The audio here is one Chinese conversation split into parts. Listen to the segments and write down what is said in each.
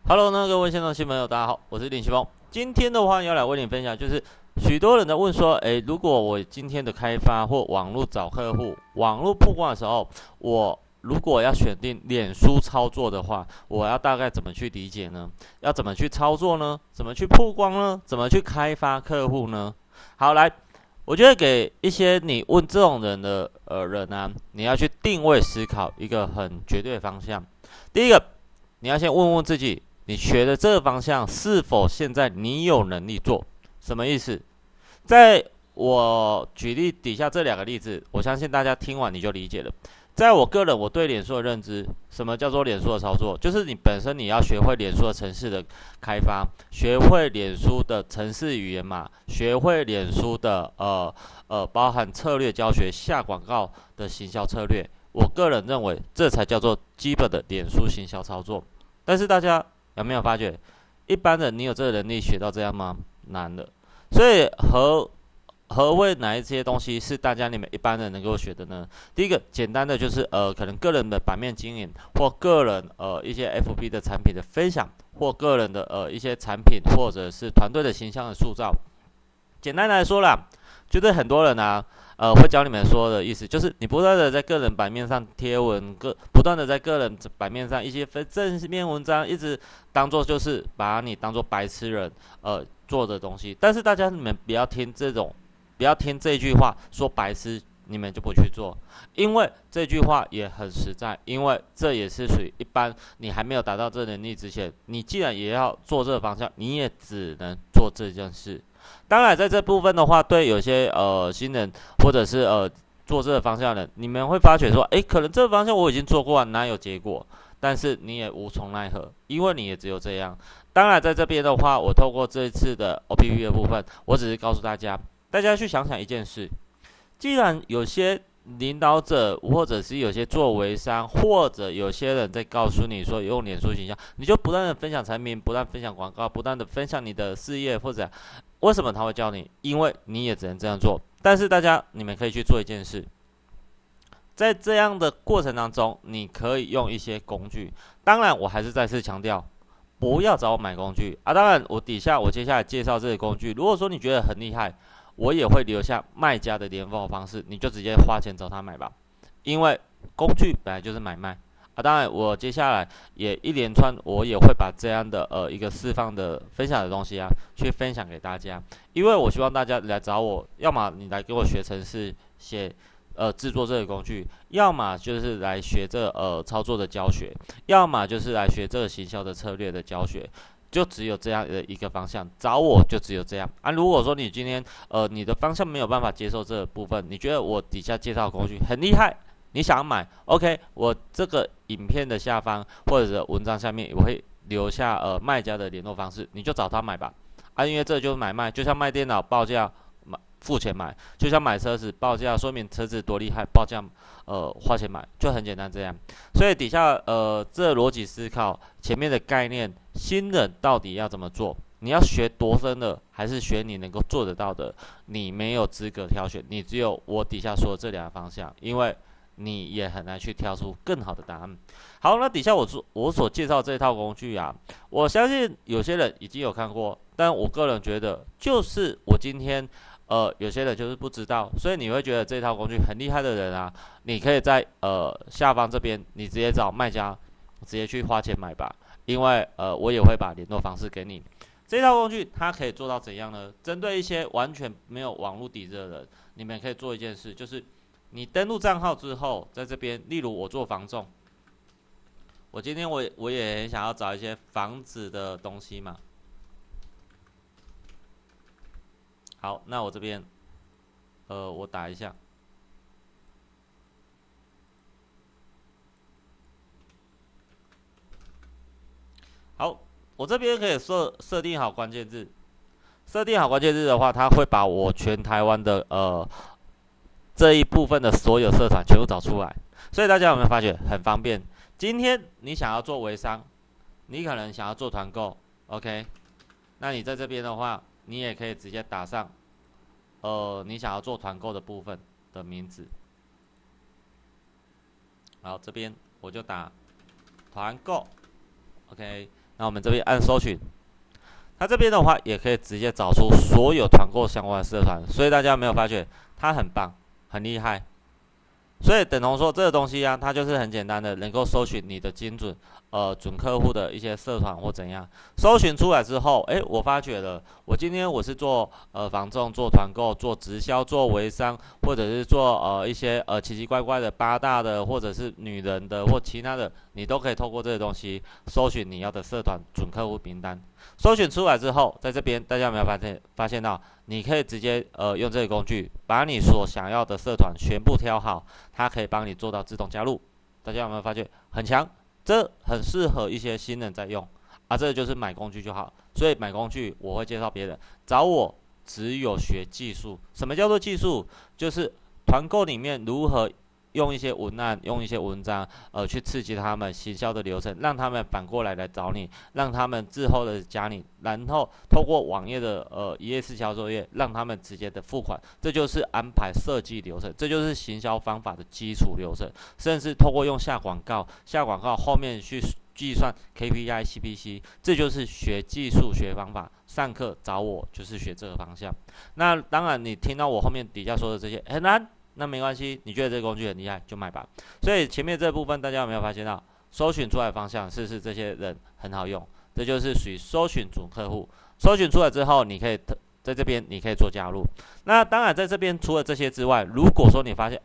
Hello 呢，各位线上新朋友，大家好，我是林奇峰。今天的话要来为你分享，就是许多人在问说，如果我今天的开发或网络找客户、网络曝光的时候，我如果要选定脸书操作的话，我要大概怎么去理解呢？要怎么去操作呢？怎么去曝光呢？怎么去开发客户呢？好，来，我觉得给一些你问这种人的人啊，你要去定位思考一个很绝对的方向。第一个，你要先问问自己，你学的这个方向是否现在你有能力做？什么意思？在我举例底下这两个例子，我相信大家听完你就理解了。在我个人，我对脸书的认知，什么叫做脸书的操作？就是你本身你要学会脸书的程式的开发，学会脸书的程式语言码，学会脸书的包含策略教学、下广告的行销策略。我个人认为，这才叫做基本的脸书行销操作。但是大家有没有发觉，一般人你有这个能力学到这样吗？难的。所以何谓哪一些东西是大家你们一般人能够学的呢？第一个简单的就是可能个人的版面经营，或个人一些 FB 的产品的分享，或个人的一些产品或者是团队的形象的塑造。简单来说啦，就是很多人啊，会教你们说的意思，就是你不断的在个人版面上贴文，不断的在个人版面上一些非正面文章，一直当做就是把你当做白痴人，做的东西。但是大家你们不要听这种，不要听这句话说白痴，你们就不去做，因为这句话也很实在，因为这也是属于一般你还没有达到这能力之前，你既然也要做这个方向，你也只能做这件事。当然，在这部分的话，对有些新人或者是做这个方向的人，你们会发觉说，可能这个方向我已经做过了，哪有结果？但是你也无从奈何，因为你也只有这样。当然，在这边的话，我透过这一次的 OPP 的部分，我只是告诉大家，大家去想想一件事：既然有些领导者，或者是有些做微商，或者有些人在告诉你说用脸书形象，你就不断的分享产品，不断分享广告，不断的分享你的事业，或者为什么他会教你？因为你也只能这样做。但是大家你们可以去做一件事，在这样的过程当中，你可以用一些工具。当然，我还是再次强调，不要找我买工具啊。当然，我接下来介绍这个工具，如果说你觉得很厉害，我也会留下卖家的联络方式，你就直接花钱找他买吧。因为工具本来就是买卖啊。当然，我接下来也一连串，我也会把这样的一个释放的分享的东西啊，去分享给大家。因为我希望大家来找我，要么你来给我学程式写。制作这个工具，要么就是来学这操作的教学，要么就是来学这个行销的策略的教学，就只有这样的一个方向，找我就只有这样啊。如果说你今天你的方向没有办法接受这个部分，你觉得我底下介绍的工具很厉害，你想买，OK，我这个影片的下方或者是文章下面我会留下卖家的联络方式，你就找他买吧。啊，因为这就是买卖，就像卖电脑报价付钱买，就像买车子报价，说明车子多厉害，报价花钱买，就很简单这样。所以底下这逻辑思考前面的概念，新人到底要怎么做？你要学多深的，还是学你能够做得到的？你没有资格挑选，你只有我底下说的这两个方向，因为你也很难去挑出更好的答案。好，那底下我所介绍这套工具啊，我相信有些人已经有看过，但我个人觉得，就是我今天有些人就是不知道，所以你会觉得这套工具很厉害的人啊，你可以在下方这边，你直接找卖家，直接去花钱买吧，因为我也会把联络方式给你。这套工具它可以做到怎样呢？针对一些完全没有网络底子的人，你们可以做一件事，就是你登录账号之后，在这边，例如我做房仲，我今天我也很想要找一些房子的东西嘛。好，那我这边我打一下。好，我这边可以设定好关键字，设定好关键字的话，它会把我全台湾的这一部分的所有社团全部找出来。所以大家有没有发觉很方便？今天你想要做微商，你可能想要做团购，OK？那你在这边的话，你也可以直接打上你想要做团购的部分的名字。好，这边我就打团购，OK？那我们这边按搜寻，它这边的话也可以直接找出所有团购相关的社团，所以大家有没有发觉它很棒，很厉害？所以等同说这个东西啊，它就是很简单的，能够搜寻你的精准准客户的一些社团或怎样，搜寻出来之后，我发觉了，我今天我是做房仲、做团购、做直销、做微商，或者是做一些奇奇怪怪的八大的，或者是女人的或其他的，你都可以透过这个东西搜寻你要的社团准客户名单。搜寻出来之后，在这边大家有没有发现到，你可以直接用这个工具把你所想要的社团全部挑好，它可以帮你做到自动加入。大家有没有发觉很强？这很适合一些新人在用啊，这就是买工具就好。所以买工具我会介绍别人，找我只有学技术。什么叫做技术？就是团购里面如何用一些文案、用一些文章，去刺激他们行销的流程，让他们反过来找你，让他们之后的加你，然后透过网页的一页式销售页，让他们直接的付款，这就是安排设计流程，这就是行销方法的基础流程，甚至透过用下广告后面去计算 KPI、CPC， 这就是学技术、学方法。上课找我就是学这个方向。那当然，你听到我后面底下说的这些很难。那没关系，你觉得这个工具很厉害就买吧。所以前面这部分大家有没有发现到，搜寻出来的方向是这些人很好用，这就是属于搜寻准客户。搜寻出来之后，你可以在这边你可以做加入。那当然在这边除了这些之外，如果说你发现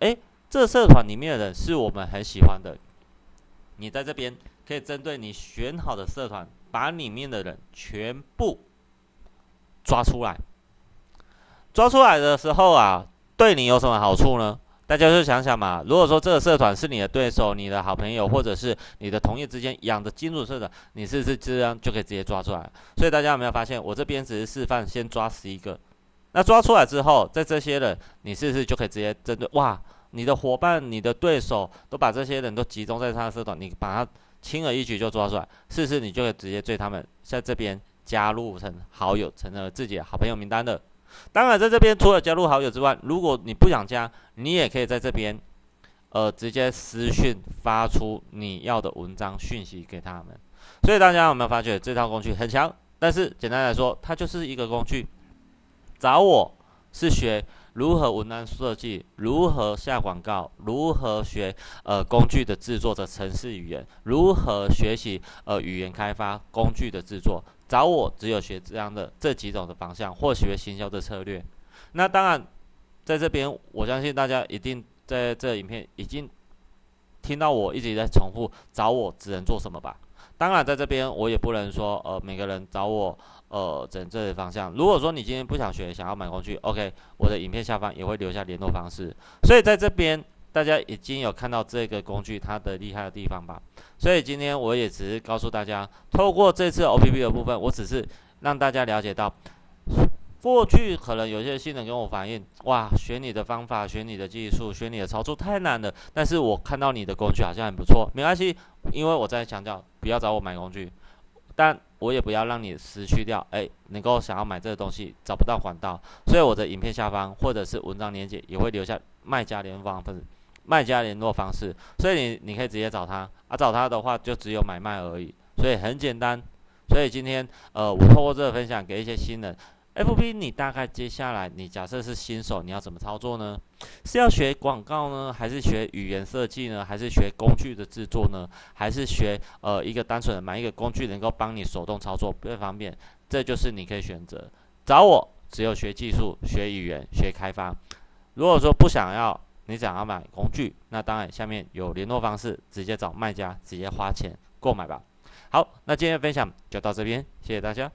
这社团里面的人是我们很喜欢的，你在这边可以针对你选好的社团，把里面的人全部抓出来。抓出来的时候啊，对你有什么好处呢？大家就想想嘛，如果说这个社团是你的对手、你的好朋友，或者是你的同业之间养的精准社团，你是不是这样就可以直接抓出来？所以大家有没有发现，我这边只是示范，先抓11个。那抓出来之后，在这些人，你是不是就可以直接针对你的伙伴、你的对手都把这些人都集中在他的社团，你把他轻而易举就抓出来，是不是你就可以直接对他们在这边加入成好友，成了自己的好朋友名单的？当然，在这边除了加入好友之外，如果你不想加，你也可以在这边，直接私讯发出你要的文章讯息给他们。所以大家有没有发觉这套工具很强？但是简单来说，它就是一个工具。找我是学如何文案设计，如何下广告，如何学工具的制作的程式语言，如何学习语言开发工具的制作。找我只有学这几种的方向，或学行销的策略。那当然，在这边我相信大家一定在这影片已经听到我一直在重复，找我只能做什么吧。当然，在这边我也不能说每个人找我只能这些方向。如果说你今天不想学，想要买工具 ，OK， 我的影片下方也会留下联络方式。所以在这边大家已经有看到这个工具它的厉害的地方吧。所以今天我也只是告诉大家，透过这次 OPP 的部分，我只是让大家了解到，过去可能有些新人跟我反映，学你的方法，学你的技术，学你的操作太难了。但是我看到你的工具好像很不错，没关系，因为我在强调不要找我买工具，但我也不要让你失去掉，能够想要买这个东西找不到管道。所以我的影片下方或者是文章连结也会留下卖家联络方式，所以你可以直接找他找他的话就只有买卖而已，所以很简单。所以今天我透过这个分享给一些新人，FB 你大概接下来你假设是新手，你要怎么操作呢？是要学广告呢，还是学语言设计呢，还是学工具的制作呢，还是学一个单纯的买一个工具能够帮你手动操作更方便？这就是你可以选择。找我只有学技术、学语言、学开发。如果说不想要，你想要买工具，那当然下面有联络方式，直接找卖家，直接花钱购买吧。好，那今天的分享就到这边，谢谢大家。